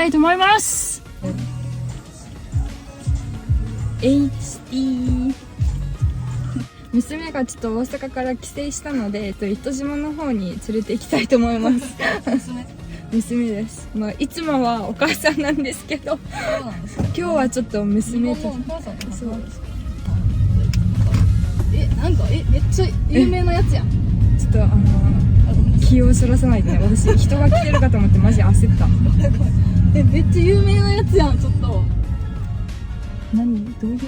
いと思います。HE 娘がちょっと大阪から帰省したので、糸島の方に連れて行きたいと思います娘です。まあいつもはお母さんなんですけど今日はちょっと娘と。そうなんかめっちゃ有名なやつやん。ちょっと気をそらさないでね。私人が来てるかと思ってマジ焦っためっちゃ有名なやつやん。ちょっと何どういう系？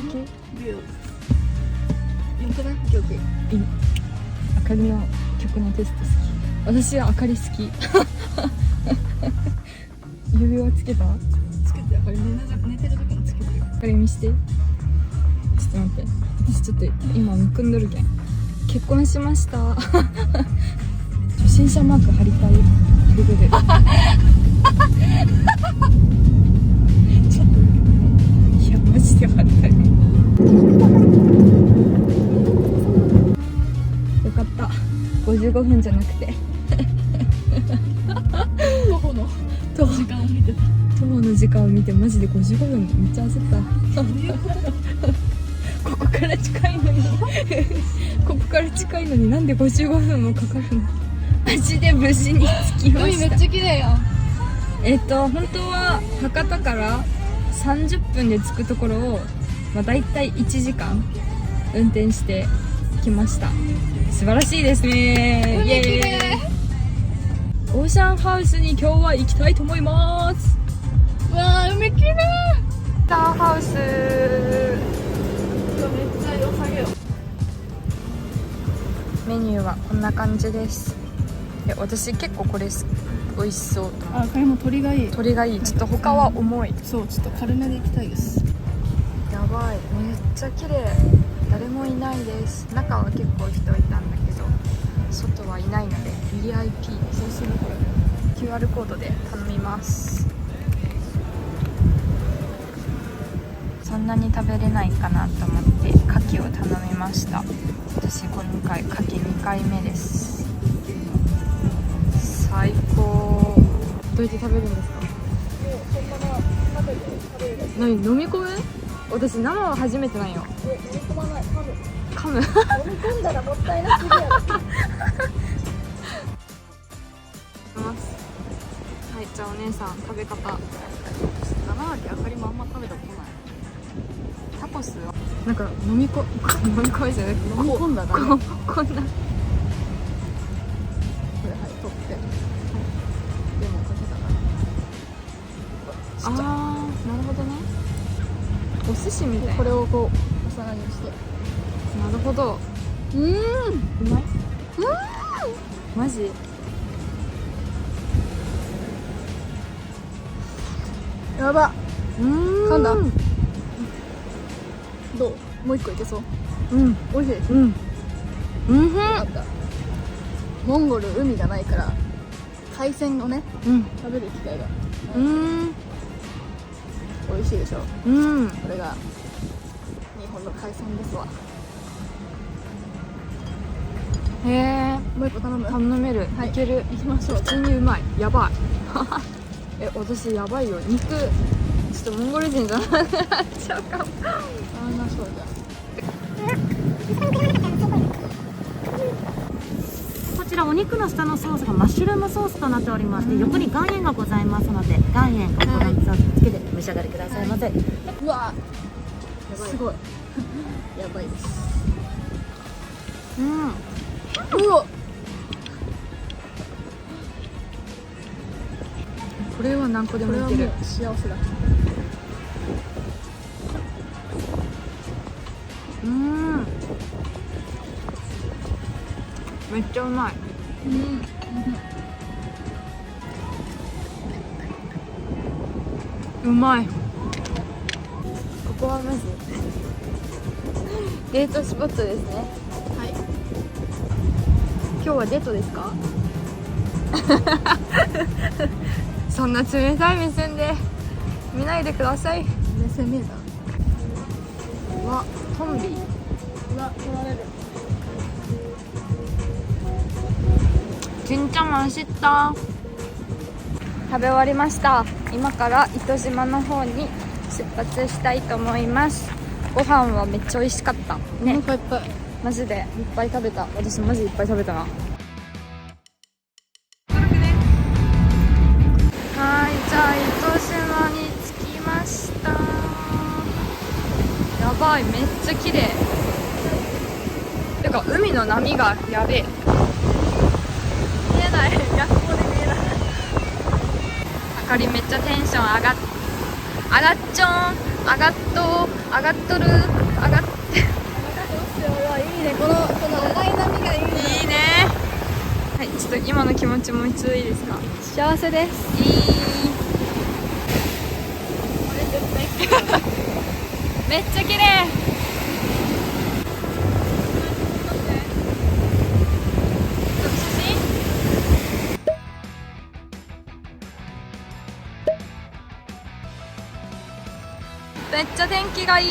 よくない曲。あかりの曲のテスト好き。私はあかり好き指輪つけた？つけてあかり寝てる時につけてる。あかり見して。ちょっと待って、私ちょっと今むくんどるけん。結婚しました初心者マーク貼りたいググルちょっといやマジで貼りたい。よかった、55分じゃなくて徒歩の時間を見てた。徒歩の時間を見てマジで55分。めっちゃ焦ったどういうことここから近いのにここから近いのになんで55分もかかるの。マジで無事に着きました。海めっちゃ綺麗やん。本当は博多から30分で着くところを、だいたい1時間運転してきました。素晴らしいですね。イエーイ。オーシャンハウスに今日は行きたいと思います。うわー海綺麗。オーシャンハウスめっちゃ良さげよ。メニューはこんな感じです。私結構これ美味しそうと思う。これも鳥がいい。鶏がいい。ちょっと他は重い。そう、ちょっと軽めでいきたいです。やばい、めっちゃ綺麗。誰もいないです。中は結構人いたんだけど外はいないので VIP。 そうするこれ QR コードで頼みます。そんなに食べれないかなと思って牡蠣を頼みました。私今回牡蠣2回目です。最高。どうやって食べるんですか？そのまま食べる。何、飲み込む？私生は初めてなんよ。飲み込まない。噛む飲み込んだらもったいなすぎやろはい、じゃあお姉さん食べ方。7割あかりもあんま食べたことない。タコスはなんか飲み込みじゃなくて飲み込んだらね。こんなこれはい取って、レモンかけたから。あー、なるほどね。お寿司みたいな。これをこうお皿にして。なるほど。うまい？マジ？やば。噛んだ。うんどう？もう一個いけそう。うん美味しい。うんうんよかった。モンゴル海がないから海鮮をねうん食べる機会がうん美味しいでしょ。うんこれが日本の海鮮ですわ。へえ、もう一個頼む。頼める。はいいける。行きましょう。普通にうまい。やばい私やばいよ。肉ちょっとモンゴル人じゃなくなっちゃうかも。ありましょうじゃこちらお肉の下のソースがマッシュルームソースとなっておりまして、横に岩塩がございますので、岩塩ココナッツソースつけてお召し上がりくださいませ。あ。うわすごいやばいです。うわこれは何個でこれはいもける。もう幸せだ。めっちゃうまい。うまい。ここはマジデートスポットですね。はい。今日はデートですか？そんな冷たい目線で見ないでください。目線見えた。わ、トンビ。うわ取られる。 진짜 맛있다. 食べ終わりました。今から糸島の方に出発したいと思います。ご飯はめっちゃ美味しかったね。お腹いっぱい。マジでいっぱい食べた。私マジでいっぱい食べたな。はい、じゃあ糸島に着きました。やばい、めっちゃ綺麗。てか海の波がやべえ。見えない、逆光で見えない。あかりめっちゃテンション上がっちょん、上がっとる、上がっていいね、この赤い波がいいね。いいね。はい、ちょっと今の気持ちもう一度いいですか？幸せです。めっちゃ綺麗。めっちゃ天気がいい。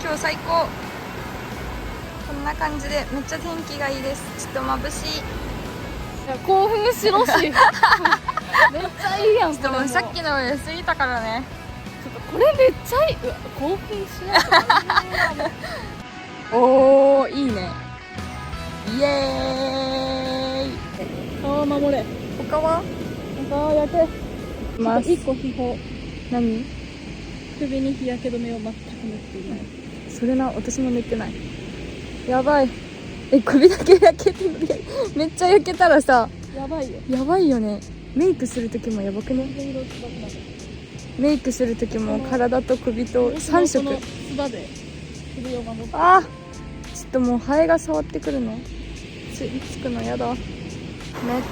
今日最高。こんな感じでめっちゃ天気がいいです。ちょっと眩しい。いや興奮しろし。めっちゃいいやん。ちょっともうさっきの上過ぎたからね。これめっちゃいい。うわ興奮しない。おー、いいね。イエーイ。顔守れ。他は顔焼け。ます一個秘宝。何？首に日焼け止めを全く塗っていない。それな、私も塗ってない。やばい。首だけ焼けてる。めっちゃ焼けたらさ、やばいよ。やばいよね。メイクする時もやばくね？全然色つばくなる。メイクする時も体と首と3色。このつばで首を守って。あー、ちょっともうハエが触ってくるのつくのやだ。めっ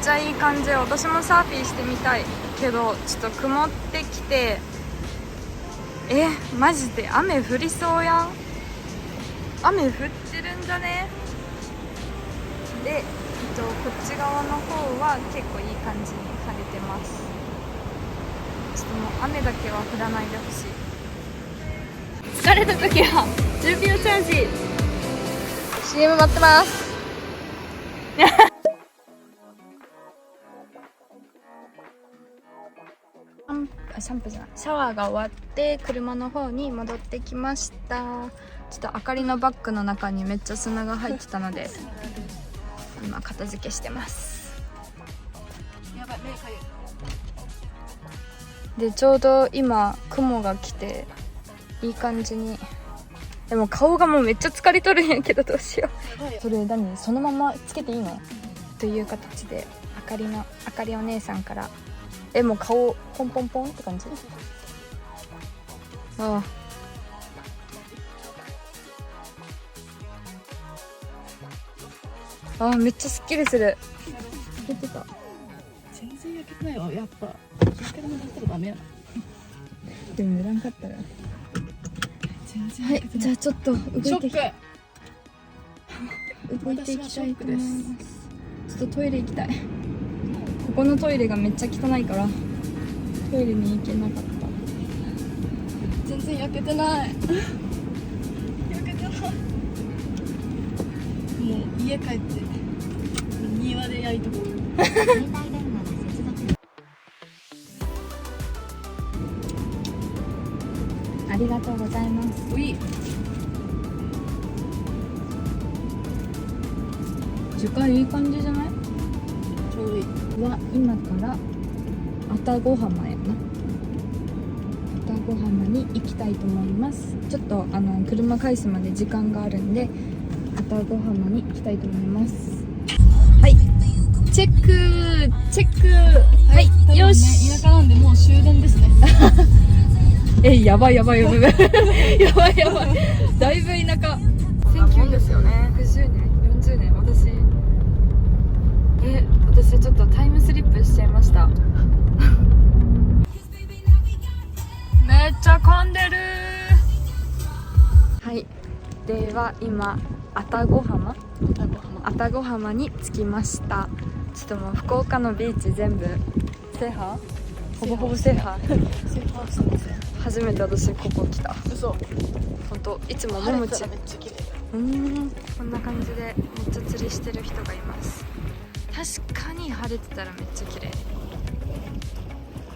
ちゃいい感じ。私もサーフィンしてみたいけど、ちょっと曇ってきて、マジで雨降りそうやん。雨降ってるんじゃね？で、こっち側の方は結構いい感じに晴れてます。ちょっともう雨だけは降らないでほしい。疲れた時は10秒チャージ。 CM 待ってます。シャンプーじゃない、シャワーが終わって車の方に戻ってきました。ちょっとあかりのバッグの中にめっちゃ砂が入ってたので今片付けしてます。やばい、目かゆい。でちょうど今雲が来ていい感じに。でも顔がもうめっちゃ疲れとるんやけどどうしよう。それ何、そのままつけていいのという形であかりお姉さんからもう顔ポンポンポンって感じ。ああ、めっちゃすっきりする。出てた。全然焼けてないわ。やっぱ日焼け止め塗ったらダメやな。でも塗らんかったら。全然はい、焼けてない。じゃあちょっと動いてショッいきたいと思います。ちょっとトイレ行きたい。ここのトイレがめっちゃ汚いからトイレに行けなかった。全然焼けてない焼けてない。もう家帰って庭で焼いとこう。ありがとうございます。うい時間いい感じじゃない？ちょうどいい。は今から愛宕浜やな。愛宕浜に行きたいと思います。ちょっと車返すまで時間があるんで愛宕浜に行きたいと思います。はい、チェックチェック。はい、ね、よし。田舎なんでもう終電ですね。やばいやばいやばいやばいやばい。だいぶ田舎。1900ですよね。60年40年。私ちょっとタイムスリップしちゃいました。めっちゃ混んでる。はい、では今愛宕浜に着きました。ちょっともう福岡のビーチ全部制覇、ほぼほぼ制覇。初めて私ここ来た。嘘。本当いつもももち。めっちゃ綺麗。こんな感じでめっちゃ釣りしてる人がいます。確かに晴れてたらめっちゃ綺麗。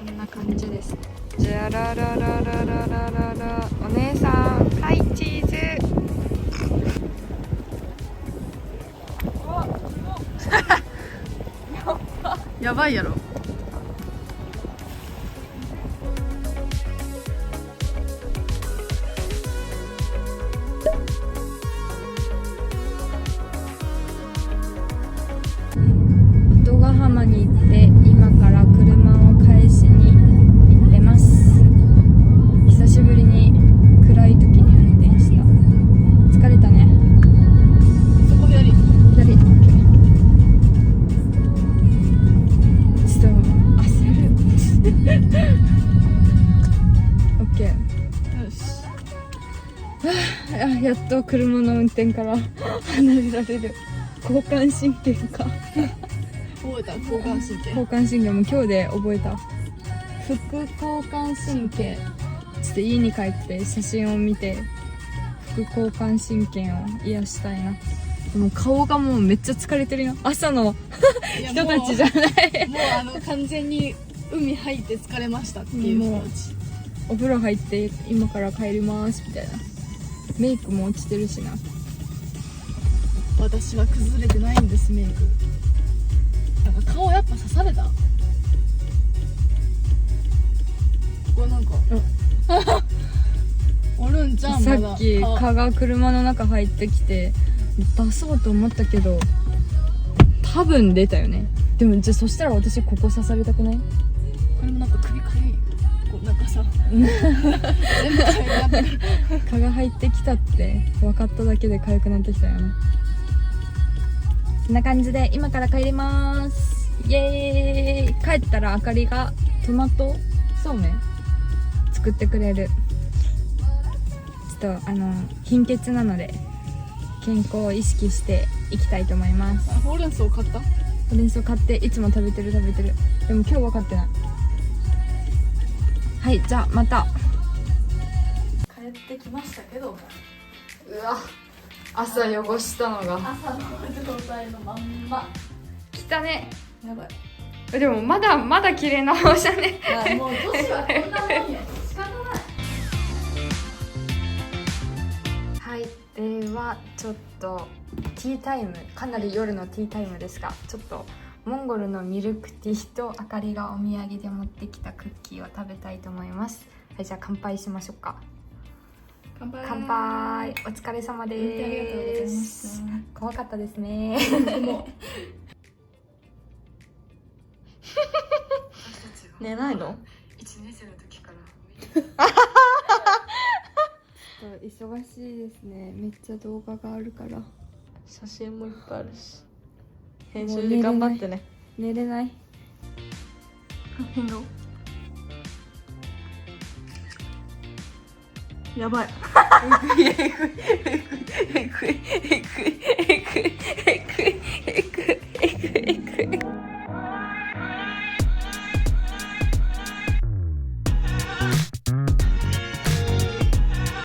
こんな感じです。じゃらららららららら、お姉さん、はいチーズ。やばいやろ。戸ヶ浜に行って今から車を返しに行ってます。久しぶりに暗い時に運転した。疲れたね。そこ左。左。ちょっと焦る。オッケー。よし。あ、やっと車の運転から離れられる。交感神経か。覚えた。交感神経。交感神経も今日で覚えた。副交感神経。ちょっと家に帰って写真を見て副交感神経を癒したいな。もう顔がもうめっちゃ疲れてるよ。朝の人たちじゃない。もう完全に海入って疲れましたっていう人たち。お風呂入って今から帰りますみたいな。メイクも落ちてるしな。私は崩れてないんですメイク。なんか顔やっぱ刺された。これなんか、おるんじゃん。さまだっき顔蚊が車の中入ってきて出そうと思ったけど多分出たよね。でもじゃあそしたら私ここ刺されたくない？これもなんか首かゆい。こうなんかさ全部かゆくなってる。蚊が入ってきたって分かっただけで痒くなってきたよね。こんな感じで今から帰ります。イエーイ。帰ったらあかりがトマトそうめん作ってくれる。ちょっと貧血なので健康を意識していきたいと思います。ほうれん草買った？ほうれん草買っていつも食べてる。でも今日は買ってない。はい、じゃあまた。帰ってきましたけども、うわ、朝汚したのが朝の状態のまんま。汚ね。やばい。でもまだ綺麗な方じゃね。もう女子はこんなもんや。仕方ない。はい、ではちょっとティータイム、かなり夜のティータイムですが、ちょっとモンゴルのミルクティーとあかりがお土産で持ってきたクッキーを食べたいと思います。はい、じゃあ乾杯しましょうか。乾杯。乾杯。お疲れ様です。ありがとうございました。怖かったですね。寝ないの1年生の時からちょっと忙しいですね。めっちゃ動画があるから。写真もいっぱいあるし、編もう集で頑張ってね。寝れない。やばい。えぐい。